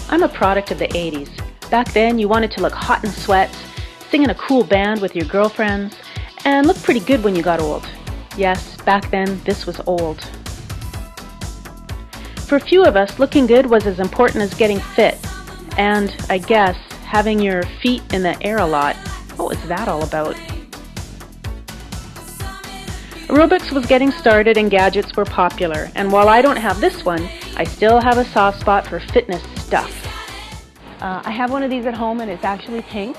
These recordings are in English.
I'm a product of the 80s. Back then, you wanted to look hot in sweats, sing in a cool band with your girlfriends, and look pretty good when you got old. Yes, back then, this was old. For a few of us, looking good was as important as getting fit. And, I guess, having your feet in the air a lot. What was that all about? Aerobics was getting started and gadgets were popular. And while I don't have this one, I still have a soft spot for fitness stuff. I have one of these at home and it's actually pink.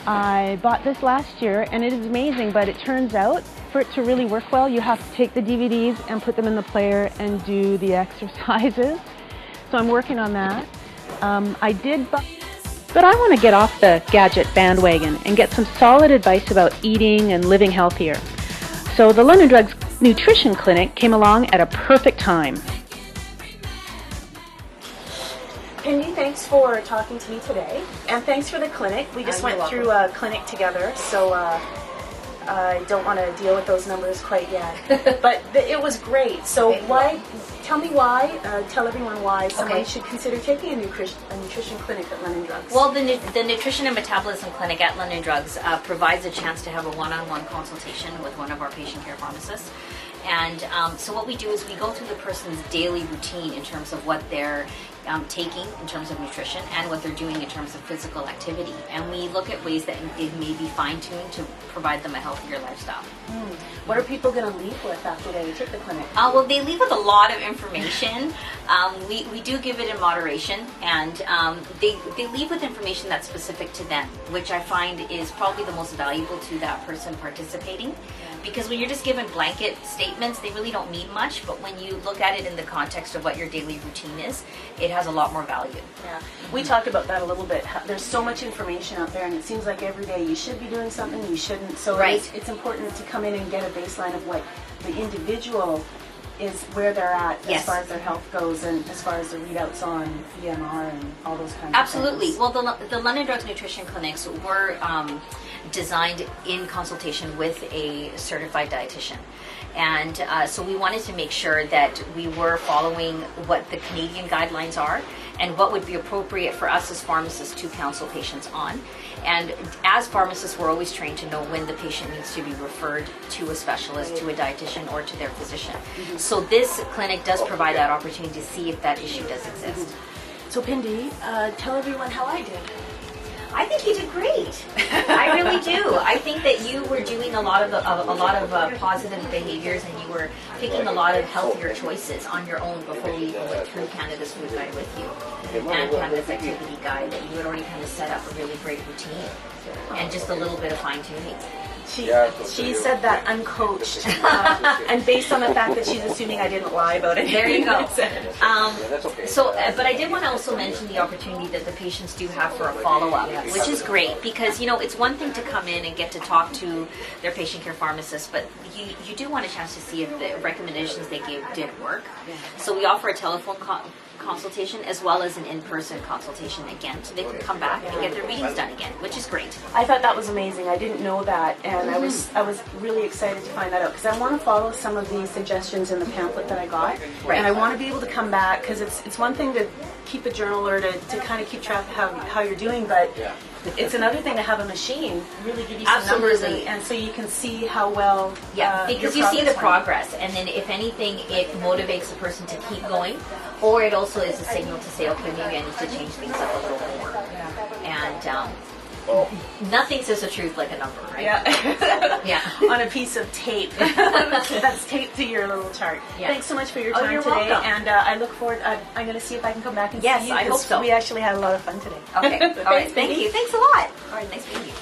I bought this last year and it is amazing, but it turns out for it to really work well, you have to take the DVDs and put them in the player and do the exercises. So I'm working on that. But I want to get off the gadget bandwagon and get some solid advice about eating and living healthier. So the London Drugs Nutrition Clinic came along at a perfect time. Pendy, thanks for talking to me today, and thanks for the clinic. We just went through a clinic together, so I don't want to deal with those numbers quite yet. But it was great. So tell everyone why someone should consider taking a nutrition clinic at London Drugs. Well, the Nutrition and Metabolism Clinic at London Drugs provides a chance to have a one-on-one consultation with one of our patient care pharmacists. And so what we do is we go through the person's daily routine in terms of what they're taking in terms of nutrition and what they're doing in terms of physical activity. And we look at ways that it may be fine-tuned to provide them a healthier lifestyle. What are people going to leave with after they take the clinic? Well, they leave with a lot of information. We do give it in moderation, and they leave with information that's specific to them, which I find is probably the most valuable to that person participating. Because when you're just given blanket statements, they really don't mean much, but when you look at it in the context of what your daily routine is, it has a lot more value. Yeah, we talked about that a little bit. There's so much information out there, and it seems like every day you should be doing something, you shouldn't. So it's important to come in and get a baseline of what the individual is, where they're at as far as their health goes, and as far as the readouts on EMR and all those kinds of things. Absolutely. Well, the London Drugs Nutrition Clinics were designed in consultation with a certified dietitian. And so we wanted to make sure that we were following what the Canadian guidelines are and what would be appropriate for us as pharmacists to counsel patients on. And as pharmacists, we're always trained to know when the patient needs to be referred to a specialist, to a dietitian, or to their physician. So this clinic does provide that opportunity to see if that issue does exist. So Pindy, tell everyone how I did. I think you did great. I really do. I think that you were doing a lot of positive behaviors, and you were picking a lot of healthier choices on your own before we even went through Canada's Food Guide with you and Canada's Activity Guide. That you had already kind of set up a really great routine and just a little bit of fine tuning. She said that uncoached, and based on the fact that she's assuming I didn't lie about it. There you go. But I did want to also mention the opportunity that the patients do have for a follow-up, which is great because, you know, it's one thing to come in and get to talk to their patient care pharmacist, but you do want a chance to see if the recommendations they gave did work. So we offer a telephone consultation as well as an in-person consultation again, so they can come back and get their readings done again, which is great. I thought that was amazing. I didn't know that, and I was really excited to find that out because I want to follow some of the suggestions in the pamphlet that I got, and I want to be able to come back because it's one thing to keep a journal or to kind of keep track of how you're doing, but it's another thing to have a machine really give you some numbers and so you can see how well because you see the progress, and then if anything it motivates the person to keep going, or it also is a signal to say, okay, maybe I need to change things up a little bit more. And nothing says the truth like a number, right? On a piece of tape that's taped to your little chart. Thanks so much for your time today. Welcome. And I look forward. I'm going to see if I can come back and see you. I hope so. We actually had a lot of fun today. Okay. All right. Thank you. Thanks a lot. All right. Nice meeting you.